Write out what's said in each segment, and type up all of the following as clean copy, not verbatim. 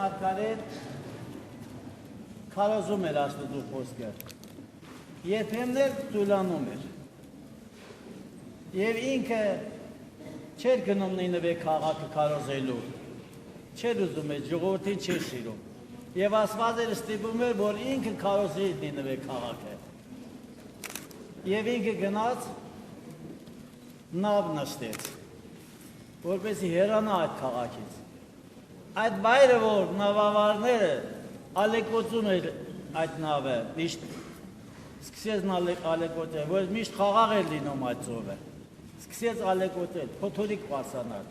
Մարգարետ քարոզում էր Աստծո խոսքը, երբեմն էլ ծուլանում էր, և ինքը չէր գնում Նինևե քաղաքը քարոզելու, չէր ուզում էր, ժողովրդին չէր սիրում, և ասված էր ստիպում էր, որ ինքը քարոզի Նինևե քաղաքը, և ինքը գնաց նավ նստեց, որպեսզի հեռանա այդ քաղաքից։ Այդ վայրը, որ նավավարները ալեկոծում էր այդ նավը, միշտ սկսեց ալեկոծել, որ միշտ խաղաղ էր լինում այդ ծովը, սկսեց ալեկոծել, փոթորիկ պարսանալ։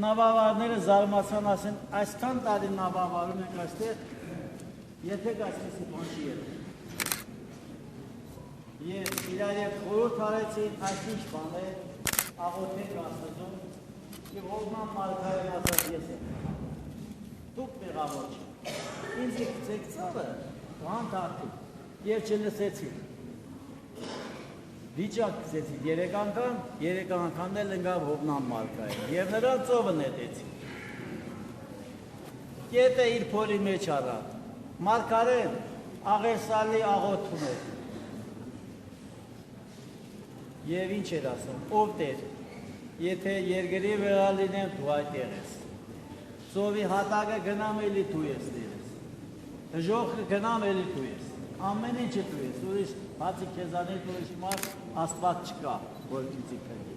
Նավավարները զարմացան, ասեն, այսքան տարի նավավարում ենք այստեղ, եթե այսպիսի բան չի եղել։ Եվ իրար և խորհուրդ արեցին, այսինչ բան է, աղոթեք Աստծուն, և Հովնան մարգարեն ասաց ես եմ։ Դուք մեղավոր չի, ինձ եկցեք ծավը, հանդարտիկ և չլսեցիք, վիճակ կսեցիք երեք անգամ էլ ընգավ Հովնան մարգարեն և նրան ծովը նետեցիք, կետը իր փորի մեջ առավ, մարգարեն աղերսալի աղոթում էր և ինչ էր ասում, ով Տեր, եթե երկրի վրա լինեմ դու այդտեղ ես, ծովի հատակը գնամ էլի դու ես Տերես, ժողքը գնամ էլի դու ես, ամեն ինչը դու ես, ուրիշ բացի քեզանից ուրիշ մարդ Աստված չկա, որ ինձի քրի։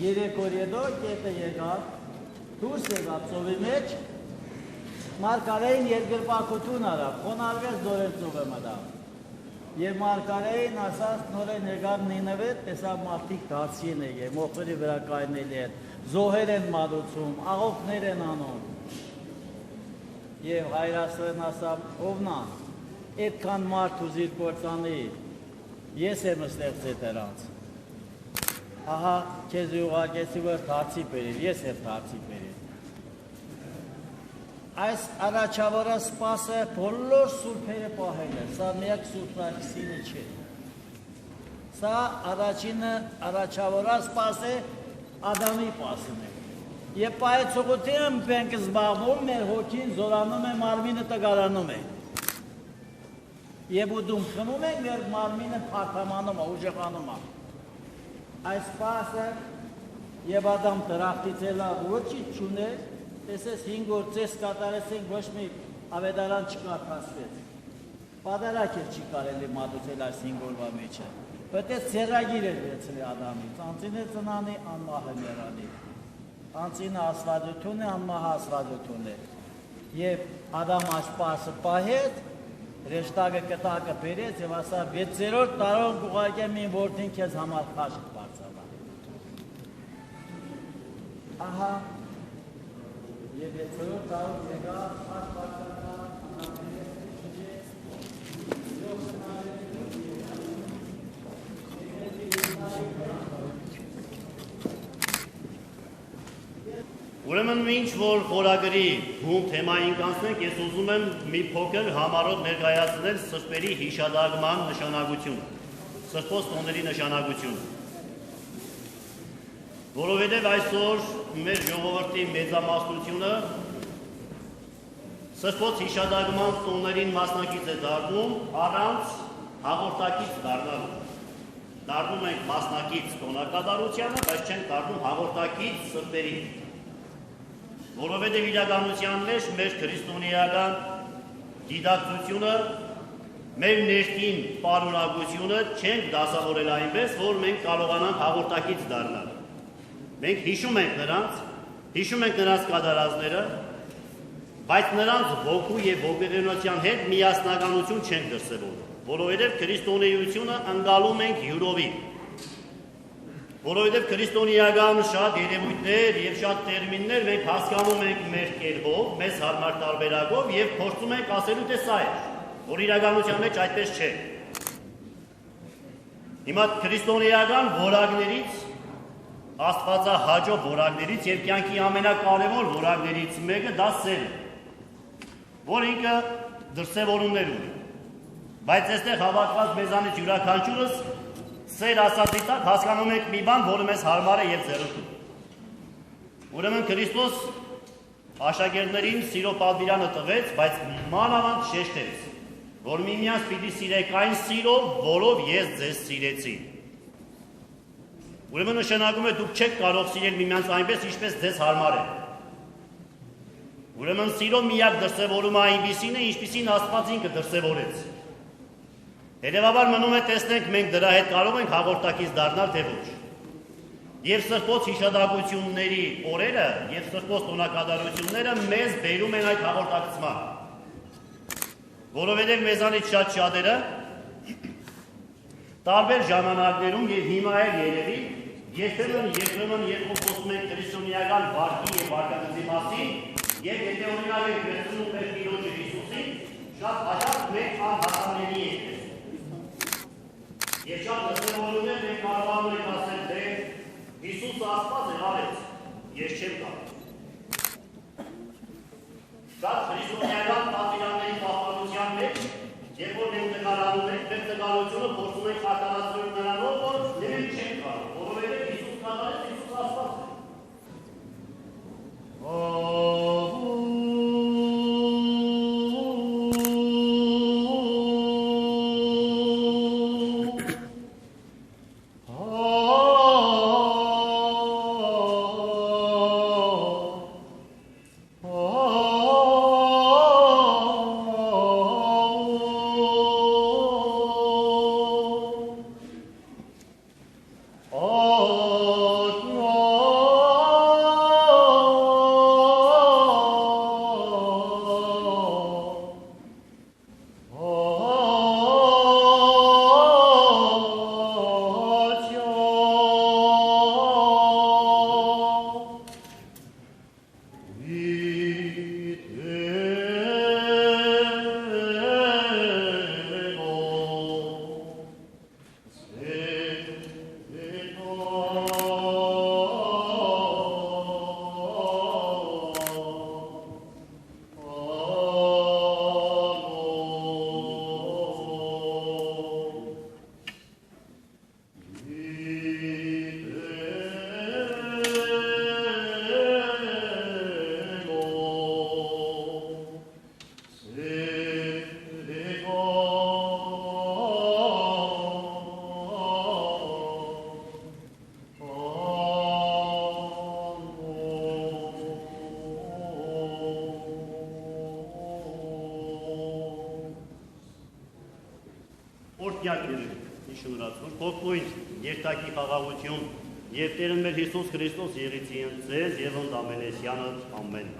Երեք օր հետո կետը եկավ, դուրս եկավ ծովի մեջ, մարգարեին երկրպագություն արավ, խոնարհվեց նորեն ծովը մտավ։ Եվ մարգարեին ասաց նորեն եկավ Նինևե, տեսավ մարդիկ դարձին եկել, մոխրի վրա կայնելի են, զոհեր են մատուցում, աղոթքներ են անում։ Եվ հայրասրեն ասավ, Հովնան, այդքան մարդ ուզիր կործանի, ես եմ ստեղծել դրանց։ Ահա քեզ ուղարկեցի, որ դարձի բերիր, ես եմ դարձի բերիր։ Այս առաջավորը սպասը բոլոր սուրբերը պահել է, սա միակ սուրբրակսինը չէ։ Սա առաջինը առաջավորը սպասը Ադամի պասն է։ Եվ պայեցողությունը մենք զբաղվում, մեր հոգին զորանում է, մարմինը տգարանում է։ Եվ ուդում խմում ենք, մեր մարմինը փարթամանում է, ուժեղանում է։ Այս պասը Եվ Ադամ դրախտից ելավ ոչի չուներ, տեսես 5 օր ծես կատարեցին ոչ մի ավետարան չկարդացվեց։ Պատարակ էլ չի կարելի մատուցել այս 5 օրվա մեջը։ Պետք է ցերագիր էր վերցնել Ադամից, անցինը ծնանի, անմահը մեռանի։ Անցինը աստվածություն է, անմահը աստվածություն է։ Եվ Ադամ այս պարսը պահեց, ռեշտակը կտակը բերեց եւ ասա 6-րդ տարում կուղարկեմ իմ որդին քեզ համար խաշք բարձավա։ Ահա եւ 6-րդ տարում եկավ խաշք բարձավա։ Ուրեմն ինչ որ խորագրի հում թեմային կանցնենք, ես ուզում եմ մի փոքր համառոտ ներկայացնել սրբերի հիշադակման նշանակությունը, սրբոց տոների նշանակությունը։ Որովհետև այսօր մեր ժողովրդի մեծամասնությունը սրբոց հիշադակման տոներին մասնակից է դառնում առանց հաղորդակից դառնալու։ Դառնում ենք մասնակից տոնակատարությանը, բայց չենք դառնում հաղորդակից սրբերին։ Որովհետև իրականության մեջ մեր քրիստոնեական դիդակտությունը, մեր ներքին պարունակությունը չենք դասավորել այնպես, որ մենք կարողանանք հաղորդակից դառնալ։ Մենք հիշում ենք նրանց կատարածները, բայց նրանց ոգու եւ ոգեղենության հետ միասնականություն չենք դրսևորում, որովհետև քրիստոնեությունը ընկալում ենք յուրովի։ Որովհետև քրիստոնեական շատ երևույթներ եւ շատ տերմիններ մենք հասկանում ենք մեր կերպով, մեզ հարմար տարբերակով եւ փորձում ենք ասելու թե սա է, որ իրականության մեջ այդպես չէ։ Հիմա քրիստոնեական որակներից, աստվածահաճո որակներից եւ կյանքի ամենակարևոր որակներից մեկը դա սերն է, որ ինքը դրսևորումներ ունի։ Բայց այստեղ հավաքված մեզանից յուրաքանչյուրս սեր ասածի տակ հասկանում ենք մի բան, որը մեզ հարմար է եւ ձեռնտու։ Ուրեմն Քրիստոս աշակերտներին սիրո պատվիրանը տվեց, բայց մանավանդ շեշտեց, որ միմյանց պիտի սիրեք այն սիրով, որով ես ձեզ սիրեցի։ Ուրեմն նշանակում է դուք չեք կարող սիրել միմյանց այնպես, ինչպես ձեզ հարմար է։ Ուրեմն սիրո միակ դրսևորումը այնպիսին է, ինչպիսին Աստված ինքը դրսևորեց։ Հետևաբար մնում է տեսնենք մենք դրա հետ կարող ենք հաղորդակից դառնալ թե ոչ։ Եվ սրբոց հիշադակությունների օրերը եւ սրբոց տոնակատարությունները մեզ բերում են այդ հաղորդակցման։ Որովհետև մեզանից շատերը տարբեր ժամանակներում եւ հիմա էլ երևի երբեմն երբ խոսում ենք քրիստոնեական վարքի եւ վարքագծի մասին եւ եթե օրինակ ենք վերցնում մեր Տիրոջ Հիսուսին, շատ հաճախ մենք անհասանելի ենք։ Եվ շատ դրսևորումներ մենք կարողանում ենք ասել, թե Հիսուսը Աստված է արեց, ես չեմ կարող։ Շատ քրիստոնեական պատվիրանների պահպանության մեջ, երբ որ մենք նկարանում ենք, մեր նկարությունը փորձում ենք արտահայտել նրանով, որ մենք չենք կարող, որովհետև Հիսուս կատարեց, Հիսուս Աստված է։ կյանքեր շնորհացնոր փոխույն երթակի խաղաղություն եւ Տերն մեր Հիսուս Քրիստոս եղեցին ձեզ եւ ընդամենեսյանը ամեն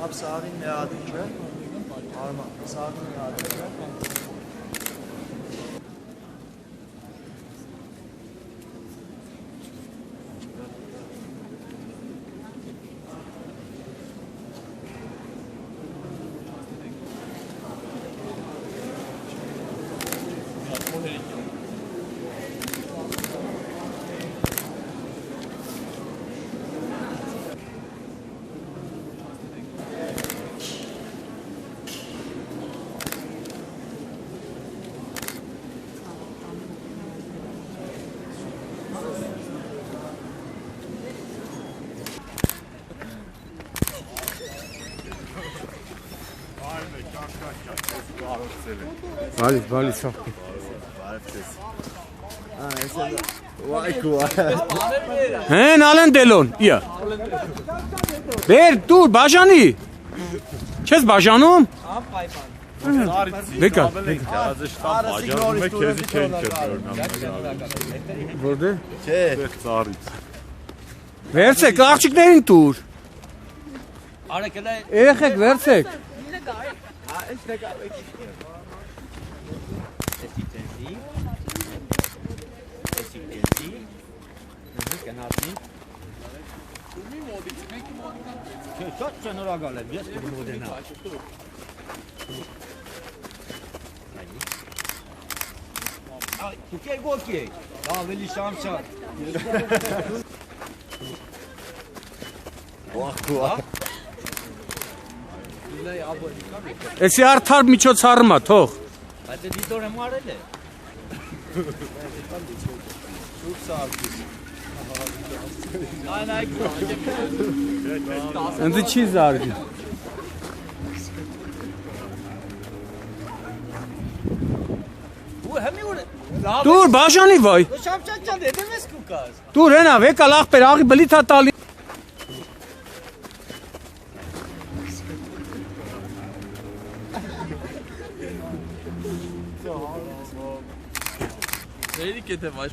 Ab Sarin yardımcı. Arma. Sarin yardımcı. Vale, só. Հեն ալեն դելոն, իա։ Բեր, դուր, բաժանի։ Չես բաժանում։ Վեկա։ Որդե։ Վերցեք, աղջիկներին տուր։ Երեխեք, վերցեք։ Շատ շնորհակալ եմ, ես կմոտենամ։ Այ, դուք եք եք, ավելի շանսար։ Էսի արդար միջոցառումա, թող։ Բայց դիտորը մարել է։ Այն այգ Ընդ չի զարգի։ ու հմի ուր Դուր, բաժանի վայ։ շապչաճան դեմ ես կուկաս։ Դուր հենա, վեկա լախպեր, աղի բլիթա տալի։ Neydi ki te baş?